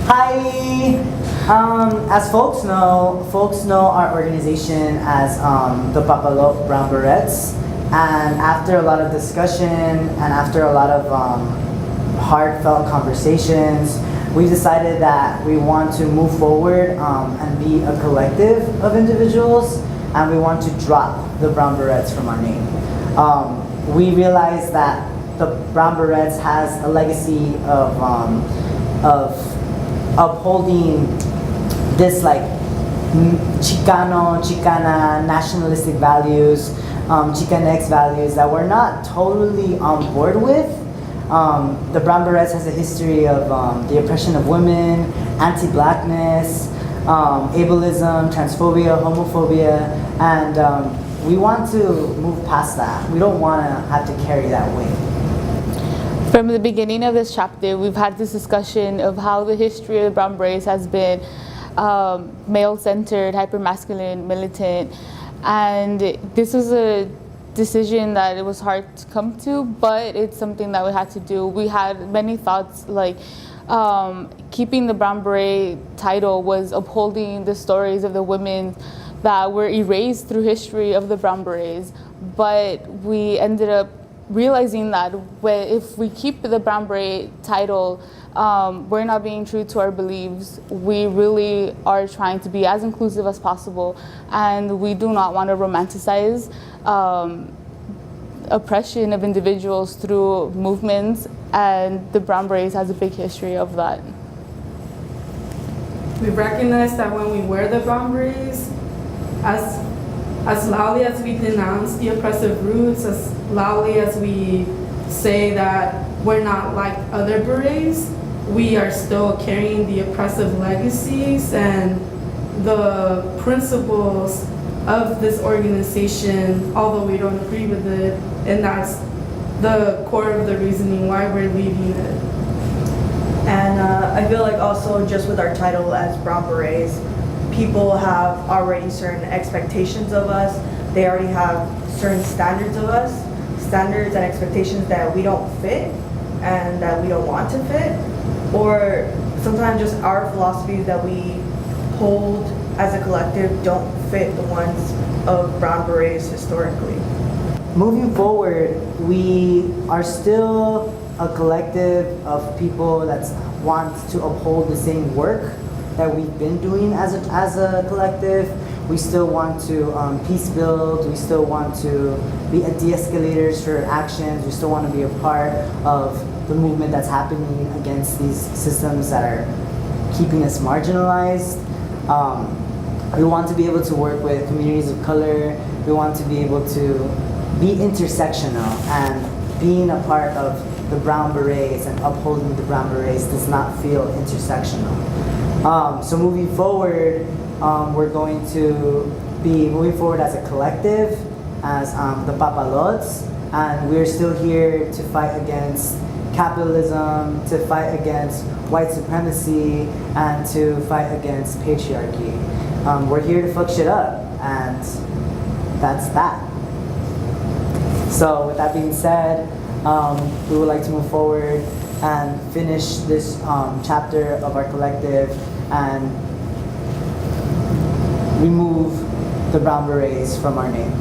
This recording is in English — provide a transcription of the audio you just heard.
Hi! As folks know our organization as the Papalotl Brown Berets. And after a lot of discussion and after a lot of heartfelt conversations, we decided that we want to move forward and be a collective of individuals, and we want to drop the Brown Berets from our name. We realized that the Brown Berets has a legacy of upholding this like Chicana, nationalistic values, Chicanx values that we're not totally on board with. The Brown Berets has a history of the oppression of women, anti-blackness, ableism, transphobia, homophobia, and we want to move past that. We don't want to have to carry that weight. From the beginning of this chapter, we've had this discussion of how the history of the Brown Berets has been male-centered, hyper-masculine, militant, and this was a decision that it was hard to come to, but it's something that we had to do. We had many thoughts, like keeping the Brown Beret title was upholding the stories of the women that were erased through history of the Brown Berets, but we ended up realizing that if we keep the Brown Beret title, we're not being true to our beliefs. We really are trying to be as inclusive as possible, and we do not want to romanticize oppression of individuals through movements, and the Brown Berets has a big history of that. We recognize that when we wear the Brown Berets, as loudly as we denounce the oppressive roots, as loudly as we say that we're not like other berets, we are still carrying the oppressive legacies and the principles of this organization, although we don't agree with it, and that's the core of the reasoning why we're leaving it. And I feel like also just with our title as Brown Berets, people have already certain expectations of us. They already have certain standards of us, standards and expectations that we don't fit and that we don't want to fit, or sometimes just our philosophies that we hold as a collective don't fit the ones of Brown Berets historically. Moving forward, we are still a collective of people that want to uphold the same work that we've been doing as a collective. We still want to peace build. We still want to be de-escalators for actions. We still want to be a part of the movement that's happening against these systems that are keeping us marginalized. We want to be able to work with communities of color. We want to be able to be intersectional, and being a part of the Brown Berets and upholding the Brown Berets does not feel intersectional. So moving forward, we're going to be moving forward as a collective, as the Papalotls, and we're still here to fight against capitalism, to fight against white supremacy, and to fight against patriarchy. We're here to fuck shit up, and that's that. So with that being said, we would like to move forward and finish this chapter of our collective and remove the Brown Berets from our name.